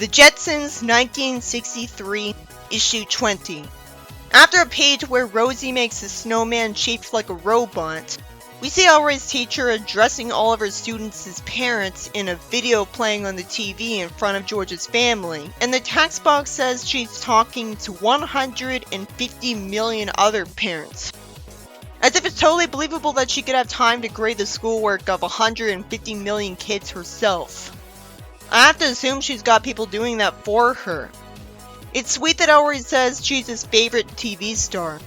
The Jetsons, 1963, issue 20. After a page where Rosie makes a snowman shaped like a robot, we see Elroy's teacher addressing all of her students as parents in a video playing on the TV in front of George's family, and the text box says she's talking to 150 million other parents. As if it's totally believable that she could have time to grade the schoolwork of 150 million kids herself. I have to assume she's got people doing that for her. It's sweet that Elroy says she's his favorite TV star.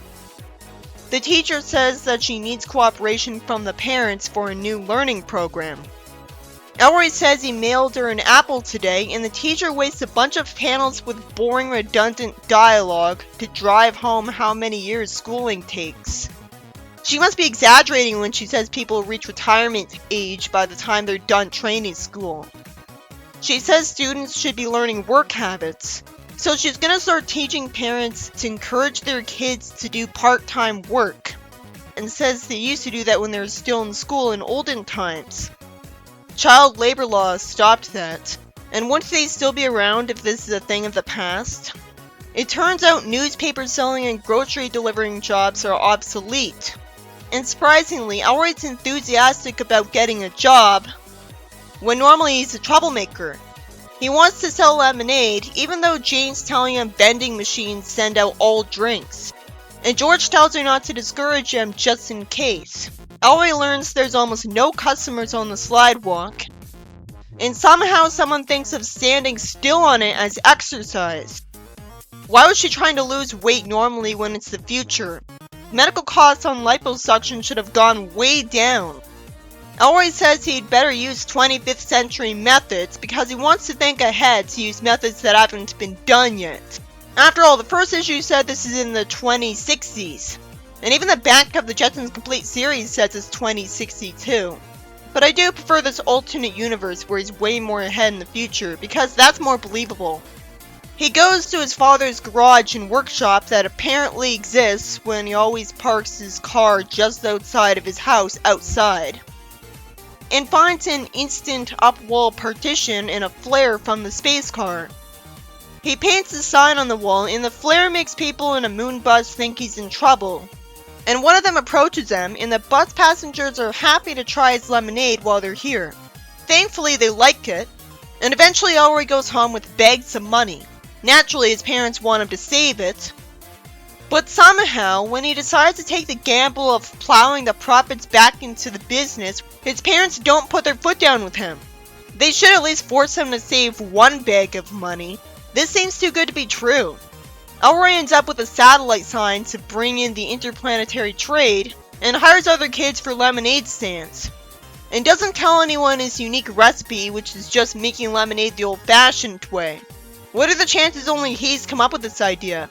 The teacher says that she needs cooperation from the parents for a new learning program. Elroy says he mailed her an apple today, and the teacher wastes a bunch of panels with boring, redundant dialogue to drive home how many years schooling takes. She must be exaggerating when she says people reach retirement age by the time they're done training school. She says students should be learning work habits, so she's gonna start teaching parents to encourage their kids to do part-time work, and says they used to do that when they were still in school in olden times. Child labor laws stopped that, and wouldn't they still be around if this is a thing of the past? It turns out newspaper selling and grocery delivering jobs are obsolete. And surprisingly, Elroy's enthusiastic about getting a job, when normally he's a troublemaker. He wants to sell lemonade, even though Jane's telling him vending machines send out all drinks. And George tells her not to discourage him just in case. Elroy learns there's almost no customers on the sidewalk, and somehow someone thinks of standing still on it as exercise. Why was she trying to lose weight normally when it's the future? Medical costs on liposuction should have gone way down. Elroy says he'd better use 25th century methods because he wants to think ahead to use methods that haven't been done yet. After all, the first issue said this is in the 2060s, and even the back of the Jetsons Complete series says it's 2062. But I do prefer this alternate universe where he's way more ahead in the future because that's more believable. He goes to his father's garage and workshop that apparently exists when he always parks his car just outside of his house outside, and finds an instant up-wall partition and a flare from the space car. He paints a sign on the wall, and the flare makes people in a moon bus think he's in trouble. And one of them approaches him, and the bus passengers are happy to try his lemonade while they're here. Thankfully, they like it, and eventually Elroy goes home with bags of money. Naturally, his parents want him to save it, but somehow, when he decides to take the gamble of plowing the profits back into the business, his parents don't put their foot down with him. They should at least force him to save one bag of money. This seems too good to be true. Elroy ends up with a satellite sign to bring in the interplanetary trade, and hires other kids for lemonade stands, and doesn't tell anyone his unique recipe, which is just making lemonade the old-fashioned way. What are the chances only he's come up with this idea?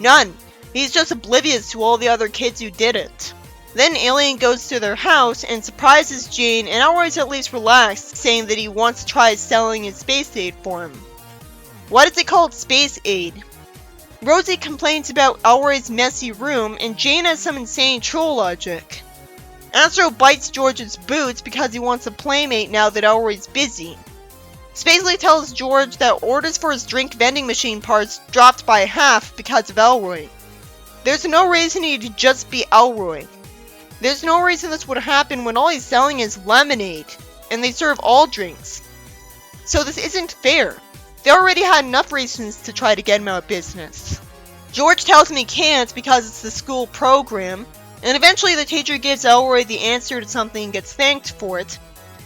None. He's just oblivious to all the other kids who did it. Then Alien goes to their house and surprises Jane, and Elroy's at least relaxed, saying that he wants to try selling his space aid for him. Why is it called space aid? Rosie complains about Elroy's messy room, and Jane has some insane troll logic. Astro bites George's boots because he wants a playmate now that Elroy's busy. Spacely tells George that orders for his drink vending machine parts dropped by half because of Elroy. There's no reason he'd just be Elroy. There's no reason this would happen when all he's selling is lemonade, and they serve all drinks. So this isn't fair. They already had enough reasons to try to get him out of business. George tells him he can't because it's the school program, and eventually the teacher gives Elroy the answer to something and gets thanked for it,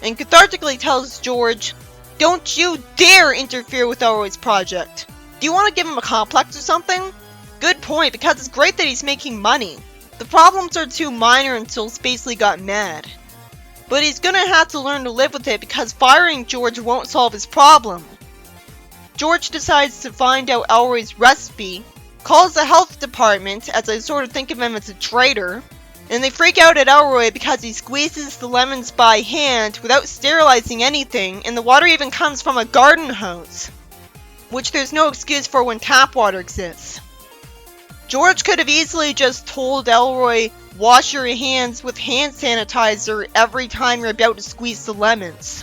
and cathartically tells George, "Don't you dare interfere with Elroy's project. Do you want to give him a complex or something?" Good point, because it's great that he's making money. The problems are too minor until Spacely got mad. But he's gonna have to learn to live with it because firing George won't solve his problem. George decides to find out Elroy's recipe, calls the health department, as I sort of think of him as a traitor, and they freak out at Elroy because he squeezes the lemons by hand without sterilizing anything, and the water even comes from a garden hose, which there's no excuse for when tap water exists. George could have easily just told Elroy, wash your hands with hand sanitizer every time you're about to squeeze the lemons.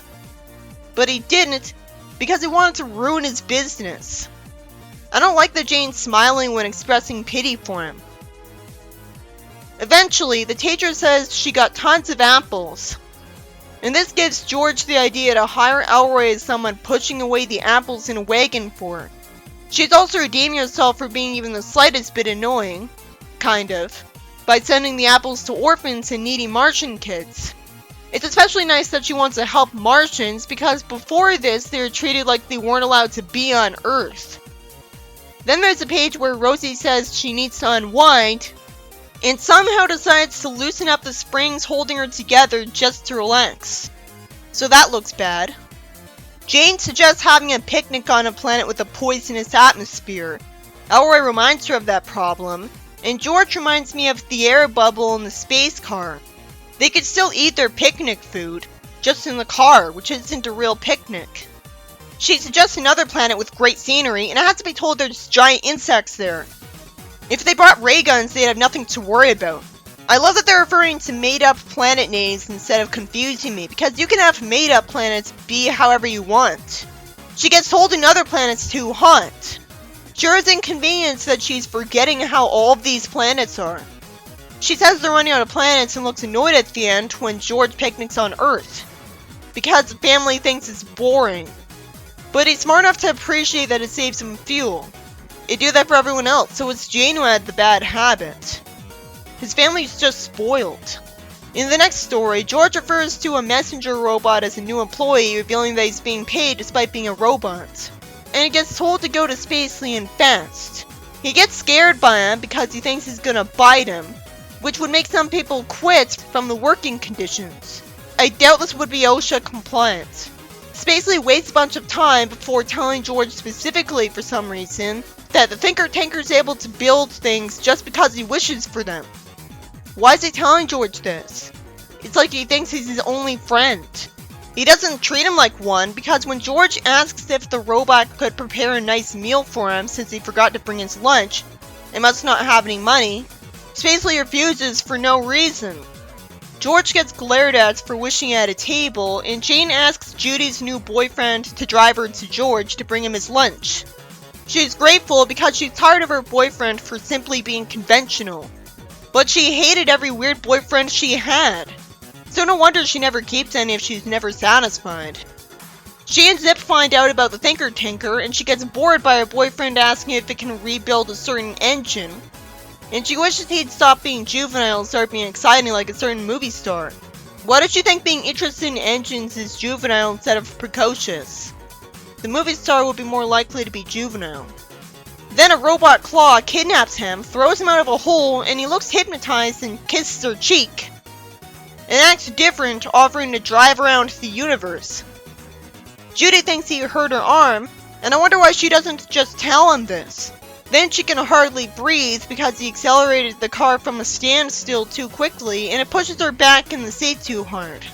But he didn't, because he wanted to ruin his business. I don't like that Jane's smiling when expressing pity for him. Eventually, the teacher says she got tons of apples. And this gives George the idea to hire Elroy as someone pushing away the apples in a wagon for her. She's also redeeming herself for being even the slightest bit annoying, kind of, by sending the apples to orphans and needy Martian kids. It's especially nice that she wants to help Martians because before this they were treated like they weren't allowed to be on Earth. Then there's a page where Rosie says she needs to unwind and somehow decides to loosen up the springs holding her together just to relax. So that looks bad. Jane suggests having a picnic on a planet with a poisonous atmosphere. Elroy reminds her of that problem, and George reminds me of the air bubble in the space car. They could still eat their picnic food, just in the car, which isn't a real picnic. She suggests another planet with great scenery, and I have to be told there's giant insects there. If they brought ray guns, they'd have nothing to worry about. I love that they're referring to made-up planet names instead of confusing me, because you can have made-up planets be however you want. She gets told another planet's too hot. Sure is inconvenience that she's forgetting how all of these planets are. She says they're running out of planets and looks annoyed at the end when George picnics on Earth, because the family thinks it's boring. But he's smart enough to appreciate that it saves him fuel. It do that for everyone else, so it's Jane who had the bad habit. His family's just spoiled. In the next story, George refers to a messenger robot as a new employee, revealing that he's being paid despite being a robot. And he gets told to go to Spacely and fast. He gets scared by him because he thinks he's gonna bite him, which would make some people quit from the working conditions. I doubt this would be OSHA compliant. Spacely wastes a bunch of time before telling George specifically for some reason that the Thinker Tinker's able to build things just because he wishes for them. Why is he telling George this? It's like he thinks he's his only friend. He doesn't treat him like one because when George asks if the robot could prepare a nice meal for him since he forgot to bring his lunch and must not have any money, Spacely refuses for no reason. George gets glared at for wishing at a table, and Jane asks Judy's new boyfriend to drive her to George to bring him his lunch. She's grateful because she's tired of her boyfriend for simply being conventional. But she hated every weird boyfriend she had. So no wonder she never keeps any if she's never satisfied. She and Zip find out about the Thinker Tinker, and she gets bored by her boyfriend asking if it can rebuild a certain engine. And she wishes he'd stop being juvenile and start being exciting like a certain movie star. Why does she think being interested in engines is juvenile instead of precocious? The movie star would be more likely to be juvenile. Then a robot claw kidnaps him, throws him out of a hole, and he looks hypnotized and kisses her cheek. And acts different, offering to drive around the universe. Judy thinks he hurt her arm, and I wonder why she doesn't just tell him this. Then she can hardly breathe because he accelerated the car from a standstill too quickly, and it pushes her back in the seat too hard.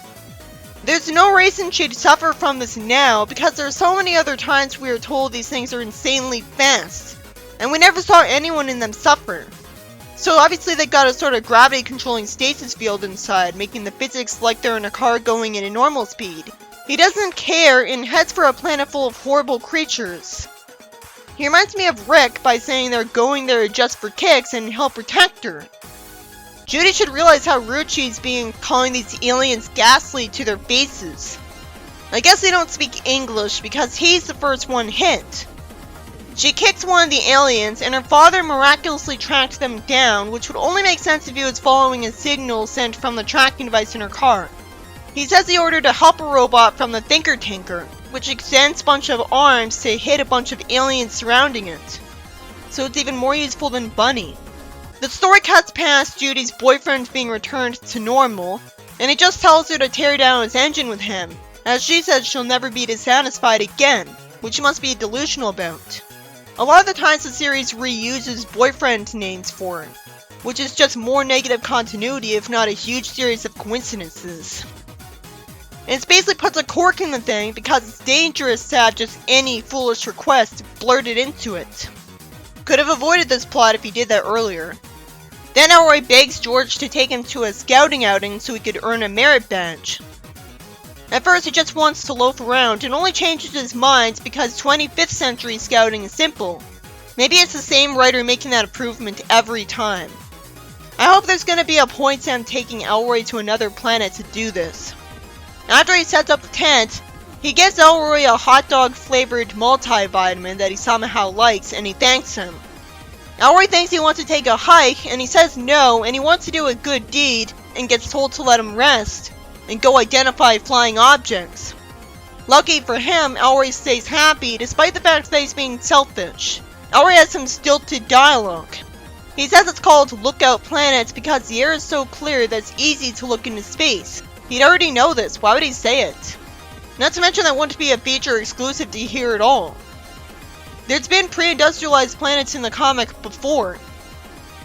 There's no reason she'd suffer from this now, because there are so many other times we are told these things are insanely fast, and we never saw anyone in them suffer. So obviously they got a sort of gravity-controlling stasis field inside, making the physics like they're in a car going at a normal speed. He doesn't care and heads for a planet full of horrible creatures. He reminds me of Rick by saying they're going there just for kicks and he'll protect her. Judy should realize how rude she's being calling these aliens ghastly to their faces. I guess they don't speak English because he's the first one hit. She kicks one of the aliens and her father miraculously tracked them down, which would only make sense if he was following a signal sent from the tracking device in her car. He says he ordered a helper robot from the Thinker Tinker, which extends a bunch of arms to hit a bunch of aliens surrounding it. So it's even more useful than Bunny. The story cuts past Judy's boyfriend being returned to normal, and he just tells her to tear down his engine with him, as she says she'll never be dissatisfied again, which she must be delusional about. A lot of the times the series reuses boyfriend names for her, which is just more negative continuity if not a huge series of coincidences. And it basically puts a cork in the thing because it's dangerous to have just any foolish request blurted into it. Could have avoided this plot if he did that earlier. Then Elroy begs George to take him to a scouting outing so he could earn a merit badge. At first he just wants to loaf around and only changes his mind because 25th century scouting is simple. Maybe it's the same writer making that improvement every time. I hope there's gonna be a point to him taking Elroy to another planet to do this. After he sets up the tent, he gives Elroy a hot dog flavored multivitamin that he somehow likes and he thanks him. Elroy thinks he wants to take a hike and he says no and he wants to do a good deed and gets told to let him rest and go identify flying objects. Lucky for him, Elroy stays happy despite the fact that he's being selfish. Elroy has some stilted dialogue. He says it's called Lookout Planets because the air is so clear that it's easy to look into space. He'd already know this, why would he say it? Not to mention that wouldn't be a feature exclusive to here at all. There's been pre-industrialized planets in the comic before,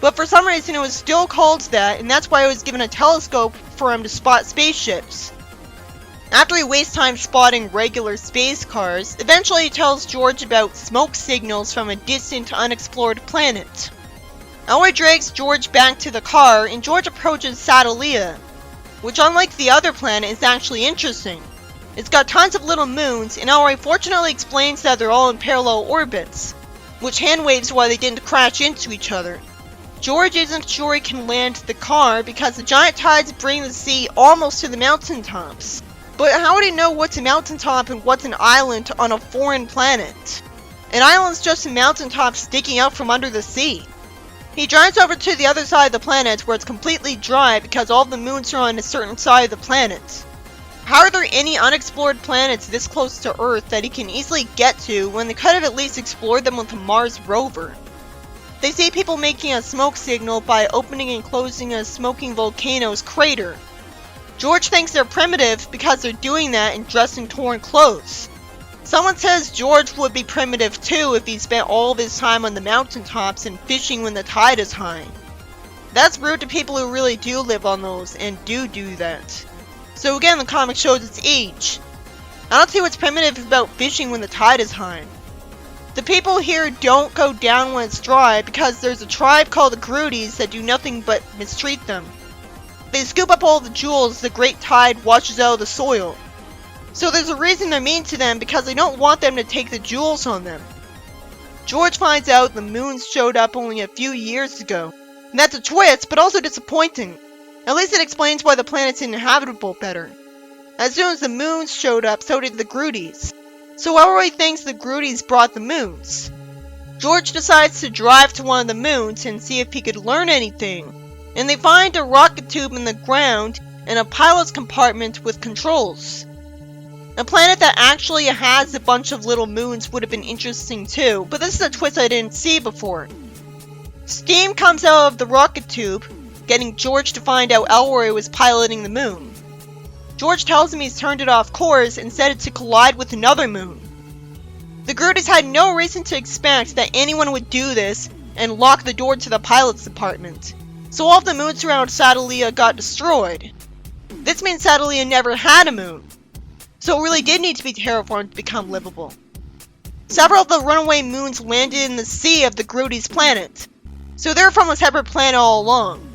but for some reason it was still called that, and that's why it was given a telescope for him to spot spaceships. After he wastes time spotting regular space cars, eventually he tells George about smoke signals from a distant, unexplored planet. Elroy drags George back to the car, and George approaches Satalia, which unlike the other planet is actually interesting. It's got tons of little moons, and Elroy fortunately explains that they're all in parallel orbits, which handwaves why they didn't crash into each other. George isn't sure he can land the car because the giant tides bring the sea almost to the mountaintops. But how would he know what's a mountaintop and what's an island on a foreign planet? An island's just a mountaintop sticking out from under the sea. He drives over to the other side of the planet where it's completely dry because all the moons are on a certain side of the planet. How are there any unexplored planets this close to Earth that he can easily get to when they could have at least explored them with a Mars rover? They see people making a smoke signal by opening and closing a smoking volcano's crater. George thinks they're primitive because they're doing that and dressed in torn clothes. Someone says George would be primitive too if he spent all of his time on the mountaintops and fishing when the tide is high. That's rude to people who really do live on those and do that. So again, the comic shows its age. I don't see what's primitive about fishing when the tide is high. The people here don't go down when it's dry because there's a tribe called the Grooties that do nothing but mistreat them. They scoop up all the jewels the great tide washes out of the soil. So there's a reason they're mean to them because they don't want them to take the jewels on them. George finds out the moons showed up only a few years ago. And that's a twist, but also disappointing. At least it explains why the planet's inhabitable better. As soon as the moons showed up, so did the Grooties. So Elroy thinks the Grooties brought the moons. George decides to drive to one of the moons and see if he could learn anything. And they find a rocket tube in the ground and a pilot's compartment with controls. A planet that actually has a bunch of little moons would have been interesting too, but this is a twist I didn't see before. Steam comes out of the rocket tube, getting George to find out Elroy was piloting the moon. George tells him he's turned it off course and set it to collide with another moon. The Grooties had no reason to expect that anyone would do this and lock the door to the pilot's apartment. So all of the moons around Satalia got destroyed. This means Satalia never had a moon. So it really did need to be terraformed to become livable. Several of the runaway moons landed in the sea of the Grooties planet. So they're from a separate planet all along.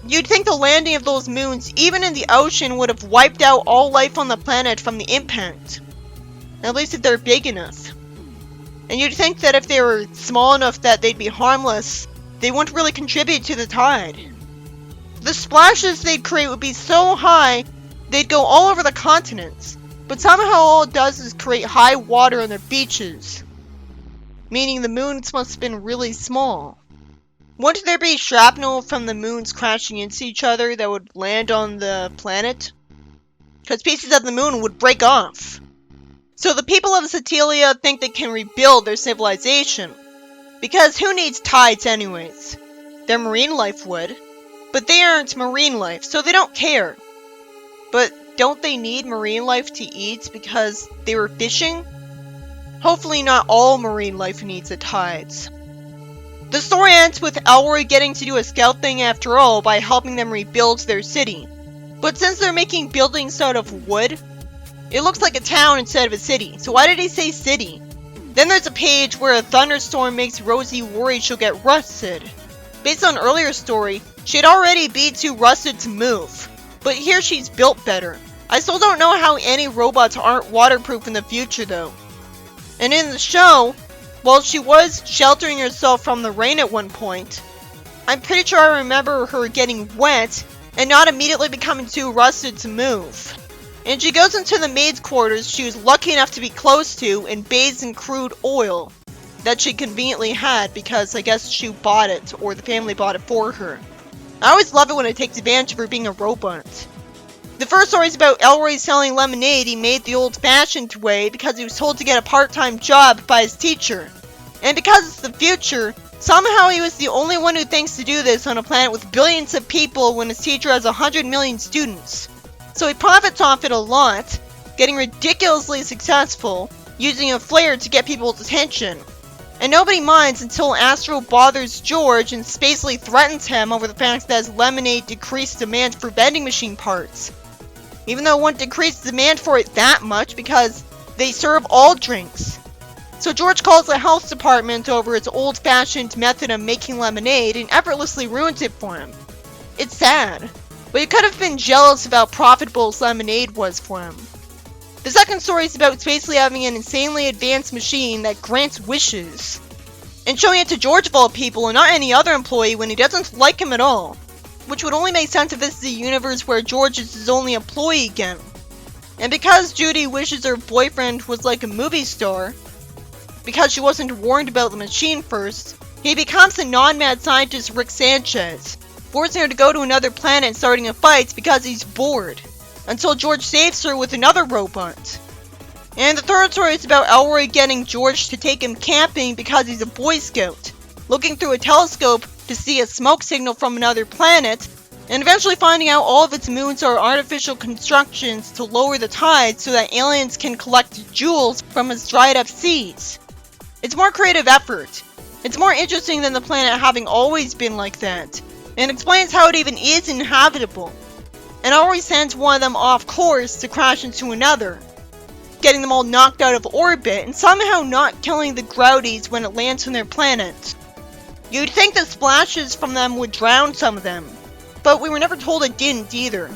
You'd think the landing of those moons, even in the ocean, would have wiped out all life on the planet from the impact. At least if they're big enough. And you'd think that if they were small enough that they'd be harmless, they wouldn't really contribute to the tide. The splashes they'd create would be so high, they'd go all over the continents. But somehow all it does is create high water on their beaches. Meaning the moons must have been really small. Wouldn't there be shrapnel from the moons crashing into each other that would land on the planet? Because pieces of the moon would break off. So the people of Satalia think they can rebuild their civilization. Because who needs tides anyways? Their marine life would. But they aren't marine life, so they don't care. But don't they need marine life to eat because they were fishing? Hopefully not all marine life needs the tides. The story ends with Elroy getting to do a scout thing after all by helping them rebuild their city. But since they're making buildings out of wood, it looks like a town instead of a city. So why did he say city? Then there's a page where a thunderstorm makes Rosie worried she'll get rusted. Based on an earlier story, she'd already be too rusted to move. But here she's built better. I still don't know how any robots aren't waterproof in the future though. And in the show, while she was sheltering herself from the rain at one point, I'm pretty sure I remember her getting wet and not immediately becoming too rusted to move. And she goes into the maid's quarters she was lucky enough to be close to and bathes in crude oil that she conveniently had because I guess she bought it or the family bought it for her. I always love it when it takes advantage of her being a robot. The first story is about Elroy selling lemonade he made the old-fashioned way because he was told to get a part-time job by his teacher. And because it's the future, somehow he was the only one who thinks to do this on a planet with billions of people when his teacher has 100 million students. So he profits off it a lot, getting ridiculously successful, using a flare to get people's attention. And nobody minds until Astro bothers George and basically threatens him over the fact that his lemonade decreased demand for vending machine parts. Even though it wouldn't decrease demand for it that much because they serve all drinks. So George calls the health department over its old-fashioned method of making lemonade and effortlessly ruins it for him. It's sad, but you could have been jealous of how profitable his lemonade was for him. The second story is about basically having an insanely advanced machine that grants wishes, and showing it to George of all people and not any other employee when he doesn't like him at all. Which would only make sense if this is a universe where George is his only employee again. And because Judy wishes her boyfriend was like a movie star, because she wasn't warned about the machine first, he becomes a non-mad scientist Rick Sanchez, forcing her to go to another planet and starting a fight because he's bored, until George saves her with another robot. And the third story is about Elroy getting George to take him camping because he's a Boy Scout, looking through a telescope to see a smoke signal from another planet, and eventually finding out all of its moons are artificial constructions to lower the tide so that aliens can collect jewels from its dried up seas. It's more creative effort. It's more interesting than the planet having always been like that, and explains how it even is inhabitable. And always sends one of them off course to crash into another, getting them all knocked out of orbit and somehow not killing the Grouties when it lands on their planet. You'd think the splashes from them would drown some of them, but we were never told it didn't either.